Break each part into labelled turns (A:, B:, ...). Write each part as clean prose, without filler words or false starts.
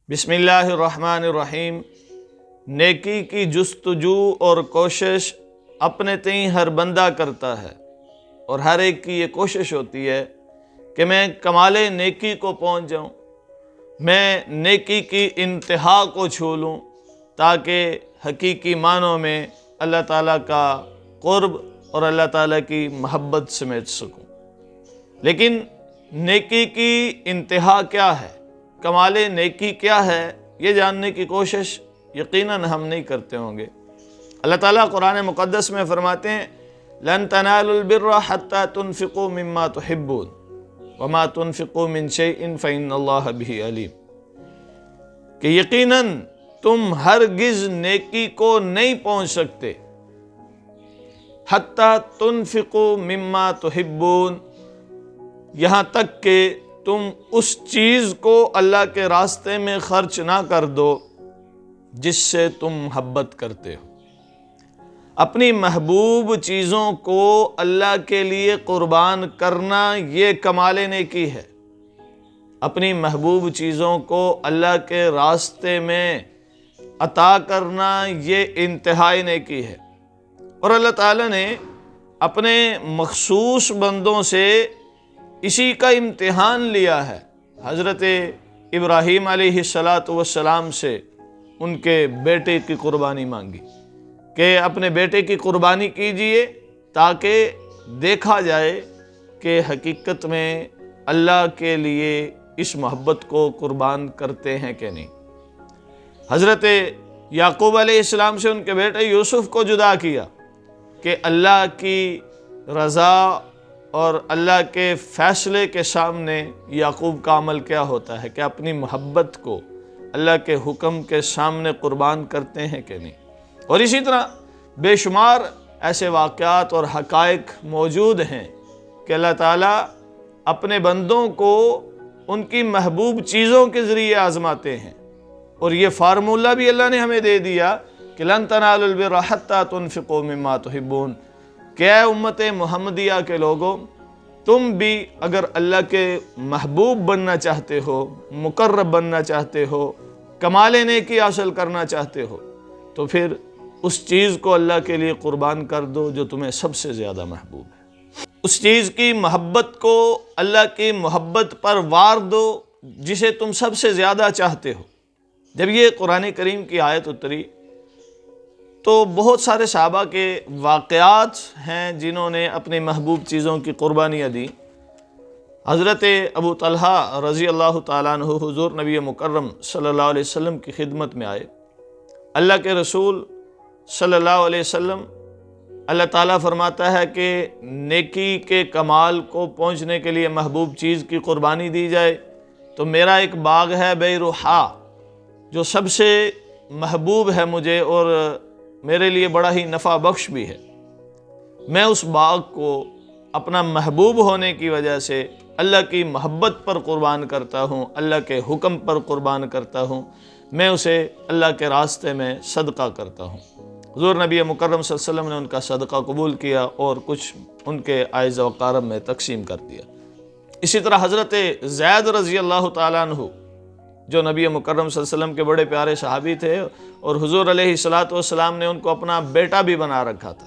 A: بسم اللہ الرحمن الرحیم۔ نیکی کی جستجو اور کوشش اپنے تئیں ہر بندہ کرتا ہے، اور ہر ایک کی یہ کوشش ہوتی ہے کہ میں کمال نیکی کو پہنچ جاؤں، میں نیکی کی انتہا کو چھو لوں، تاکہ حقیقی معنوں میں اللہ تعالیٰ کا قرب اور اللہ تعالیٰ کی محبت سمیٹ سکوں۔ لیکن نیکی کی انتہا کیا ہے، کمال نیکی کیا ہے، یہ جاننے کی کوشش یقیناً ہم نہیں کرتے ہوں گے۔ اللہ تعالیٰ قرآن مقدس میں فرماتے ہیں لَن تَنَالُوا الْبِرَّ حَتَّى تُنْفِقُوا مِمَّا تُحِبُّونَ وَمَا تُنْفِقُوا مِنْ شَيْءٍ فَإِنَّ اللَّهَ بِهِ عَلِيمٌ، کہ یقیناً تم ہرگز نیکی کو نہیں پہنچ سکتے حَتَّى تُنْفِقُوا مِمَّا تُحِبُّونَ، یہاں تک کہ تم اس چیز کو اللہ کے راستے میں خرچ نہ کر دو جس سے تم محبت کرتے ہو۔ اپنی محبوب چیزوں کو اللہ کے لیے قربان کرنا یہ کمال نیکی ہے۔ اپنی محبوب چیزوں کو اللہ کے راستے میں عطا کرنا یہ انتہائی نیکی ہے، اور اللہ تعالیٰ نے اپنے مخصوص بندوں سے اسی کا امتحان لیا ہے۔ حضرت ابراہیم علیہ السلام سے ان کے بیٹے کی قربانی مانگی کہ اپنے بیٹے کی قربانی کیجئے تاکہ دیکھا جائے کہ حقیقت میں اللہ کے لیے اس محبت کو قربان کرتے ہیں کہ نہیں۔ حضرت یعقوب علیہ السلام سے ان کے بیٹے یوسف کو جدا کیا کہ اللہ کی رضا اور اللہ کے فیصلے کے سامنے یعقوب کا عمل کیا ہوتا ہے کہ اپنی محبت کو اللہ کے حکم کے سامنے قربان کرتے ہیں کہ نہیں۔ اور اسی طرح بے شمار ایسے واقعات اور حقائق موجود ہیں کہ اللہ تعالیٰ اپنے بندوں کو ان کی محبوب چیزوں کے ذریعے آزماتے ہیں، اور یہ فارمولہ بھی اللہ نے ہمیں دے دیا کہ لَن تَنَالُوا الْبِرَّ حَتَّى تُنْفِقُوا مِمَّا تُحِبُّونَ، کہ اے امت محمدیہ کے لوگوں، تم بھی اگر اللہ کے محبوب بننا چاہتے ہو، مقرب بننا چاہتے ہو، کمال نیکی حاصل کرنا چاہتے ہو، تو پھر اس چیز کو اللہ کے لیے قربان کر دو جو تمہیں سب سے زیادہ محبوب ہے۔ اس چیز کی محبت کو اللہ کی محبت پر وار دو جسے تم سب سے زیادہ چاہتے ہو۔ جب یہ قرآن کریم کی آیت اتری تو بہت سارے صحابہ کے واقعات ہیں جنہوں نے اپنی محبوب چیزوں کی قربانیاں دی۔ حضرت ابو طلحہ رضی اللہ تعالیٰ عنہ حضور نبی مکرم صلی اللہ علیہ وسلم کی خدمت میں آئے۔ اللہ کے رسول صلی اللہ علیہ وسلم، اللہ تعالیٰ فرماتا ہے کہ نیکی کے کمال کو پہنچنے کے لیے محبوب چیز کی قربانی دی جائے، تو میرا ایک باغ ہے بیروحا جو سب سے محبوب ہے مجھے اور میرے لیے بڑا ہی نفع بخش بھی ہے، میں اس باغ کو اپنا محبوب ہونے کی وجہ سے اللہ کی محبت پر قربان کرتا ہوں، اللہ کے حکم پر قربان کرتا ہوں، میں اسے اللہ کے راستے میں صدقہ کرتا ہوں۔ حضور نبی مکرم صلی اللہ علیہ وسلم نے ان کا صدقہ قبول کیا اور کچھ ان کے عائز و اقارب میں تقسیم کر دیا۔ اسی طرح حضرت زید رضی اللہ تعالیٰ عنہ جو نبی مکرم صلی اللہ علیہ وسلم کے بڑے پیارے صحابی تھے، اور حضور علیہ السلام نے ان کو اپنا بیٹا بھی بنا رکھا تھا،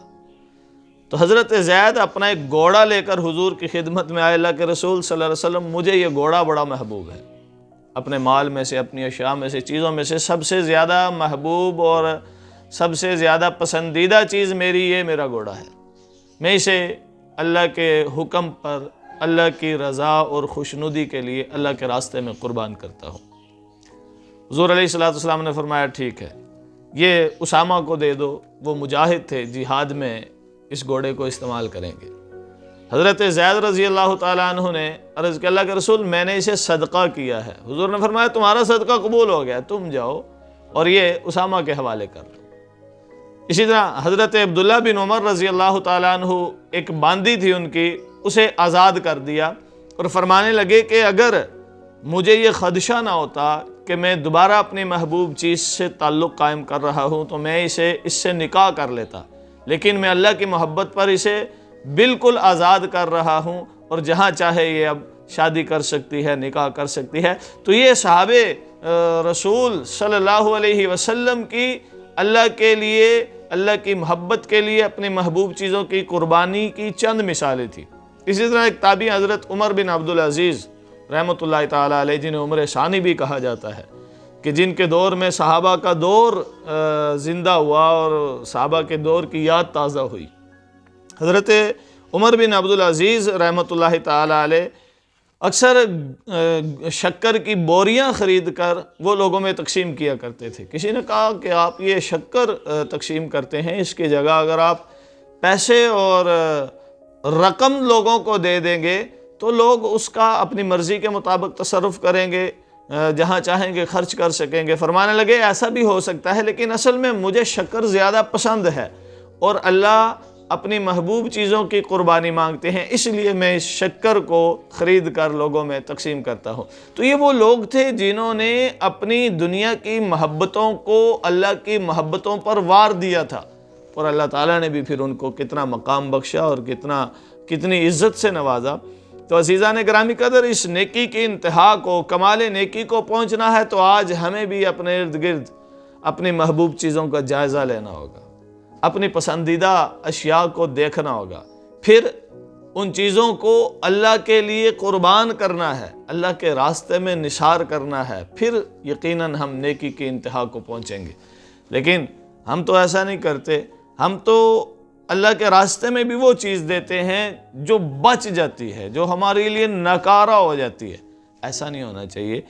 A: تو حضرت زید اپنا ایک گھوڑا لے کر حضور کی خدمت میں آئے۔ اللہ کے رسول صلی اللہ علیہ وسلم، مجھے یہ گھوڑا بڑا محبوب ہے، اپنے مال میں سے، اپنی اشیاء میں سے، چیزوں میں سے سب سے زیادہ محبوب اور سب سے زیادہ پسندیدہ چیز میری یہ میرا گھوڑا ہے، میں اسے اللہ کے حکم پر، اللہ کی رضا اور خوشنودی کے لیے اللہ کے راستے میں قربان کرتا ہوں۔ حضور علیہ السلام نے فرمایا ٹھیک ہے، یہ اسامہ کو دے دو، وہ مجاہد تھے، جہاد میں اس گھوڑے کو استعمال کریں گے۔ حضرت زید رضی اللہ تعالیٰ عنہ نے عرض کیا اللہ کے رسول میں نے اسے صدقہ کیا ہے۔ حضور نے فرمایا تمہارا صدقہ قبول ہو گیا، تم جاؤ اور یہ اسامہ کے حوالے کر دو۔ اسی طرح حضرت عبداللہ بن عمر رضی اللہ تعالیٰ عنہ، ایک باندی تھی ان کی، اسے آزاد کر دیا اور فرمانے لگے کہ اگر مجھے یہ خدشہ نہ ہوتا کہ میں دوبارہ اپنی محبوب چیز سے تعلق قائم کر رہا ہوں تو میں اس سے نکاح کر لیتا، لیکن میں اللہ کی محبت پر اسے بالکل آزاد کر رہا ہوں، اور جہاں چاہے یہ اب شادی کر سکتی ہے، نکاح کر سکتی ہے۔ تو یہ صحابے رسول صلی اللہ علیہ وسلم کی اللہ کے لیے، اللہ کی محبت کے لیے اپنی محبوب چیزوں کی قربانی کی چند مثالیں تھیں۔ اسی طرح ایک تابعی حضرت عمر بن عبدالعزیز رحمۃ اللہ تعالیٰ علیہ، جنہیں عمر ثانی بھی کہا جاتا ہے، کہ جن کے دور میں صحابہ کا دور زندہ ہوا اور صحابہ کے دور کی یاد تازہ ہوئی۔ حضرت عمر بن عبدالعزیز رحمۃ اللہ تعالیٰ علیہ اکثر شکر کی بوریاں خرید کر وہ لوگوں میں تقسیم کیا کرتے تھے۔ کسی نے کہا کہ آپ یہ شکر تقسیم کرتے ہیں، اس کی جگہ اگر آپ پیسے اور رقم لوگوں کو دے دیں گے تو لوگ اس کا اپنی مرضی کے مطابق تصرف کریں گے، جہاں چاہیں گے خرچ کر سکیں گے۔ فرمانے لگے ایسا بھی ہو سکتا ہے، لیکن اصل میں مجھے شکر زیادہ پسند ہے اور اللہ اپنی محبوب چیزوں کی قربانی مانگتے ہیں، اس لیے میں اس شکر کو خرید کر لوگوں میں تقسیم کرتا ہوں۔ تو یہ وہ لوگ تھے جنہوں نے اپنی دنیا کی محبتوں کو اللہ کی محبتوں پر وار دیا تھا، اور اللہ تعالیٰ نے بھی پھر ان کو کتنا مقام بخشا اور کتنی عزت سے نوازا۔ تو عزیزان گرامی قدر، اس نیکی کی انتہا کو، کمال نیکی کو پہنچنا ہے تو آج ہمیں بھی اپنے ارد گرد اپنی محبوب چیزوں کا جائزہ لینا ہوگا، اپنی پسندیدہ اشیاء کو دیکھنا ہوگا، پھر ان چیزوں کو اللہ کے لیے قربان کرنا ہے، اللہ کے راستے میں نثار کرنا ہے، پھر یقیناً ہم نیکی کی انتہا کو پہنچیں گے۔ لیکن ہم تو ایسا نہیں کرتے، ہم تو اللہ کے راستے میں بھی وہ چیز دیتے ہیں جو بچ جاتی ہے، جو ہمارے لیے ناکارہ ہو جاتی ہے۔ ایسا نہیں ہونا چاہیے۔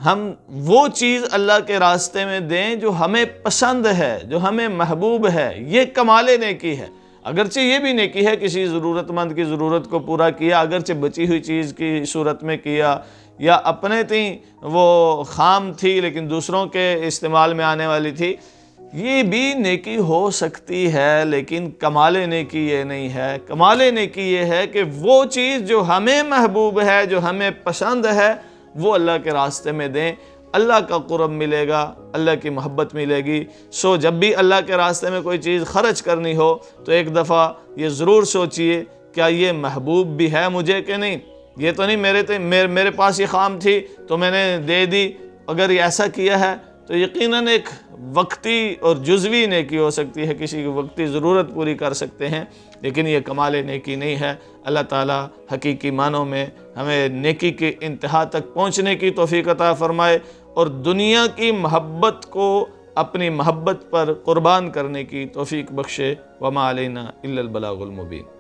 A: ہم وہ چیز اللہ کے راستے میں دیں جو ہمیں پسند ہے، جو ہمیں محبوب ہے، یہ کمال نیکی ہے۔ اگرچہ یہ بھی نیکی ہے کسی ضرورت مند کی ضرورت کو پورا کیا، اگرچہ بچی ہوئی چیز کی صورت میں کیا، یا اپنے تھی وہ خام تھی لیکن دوسروں کے استعمال میں آنے والی تھی، یہ بھی نیکی ہو سکتی ہے، لیکن کمال نیکی یہ نہیں ہے۔ کمال نیکی یہ ہے کہ وہ چیز جو ہمیں محبوب ہے، جو ہمیں پسند ہے، وہ اللہ کے راستے میں دیں، اللہ کا قرب ملے گا، اللہ کی محبت ملے گی۔ سو جب بھی اللہ کے راستے میں کوئی چیز خرچ کرنی ہو تو ایک دفعہ یہ ضرور سوچئے کیا یہ محبوب بھی ہے مجھے کہ نہیں۔ یہ تو نہیں میرے پاس یہ خام تھی تو میں نے دے دی۔ اگر یہ ایسا کیا ہے تو یقیناً ایک وقتی اور جزوی نیکی ہو سکتی ہے، کسی کی وقتی ضرورت پوری کر سکتے ہیں، لیکن یہ کمال نیکی نہیں ہے۔ اللہ تعالیٰ حقیقی معنوں میں ہمیں نیکی کی انتہا تک پہنچنے کی توفیق عطا فرمائے اور دنیا کی محبت کو اپنی محبت پر قربان کرنے کی توفیق بخشے۔ وما علینا الا البلاغ المبین۔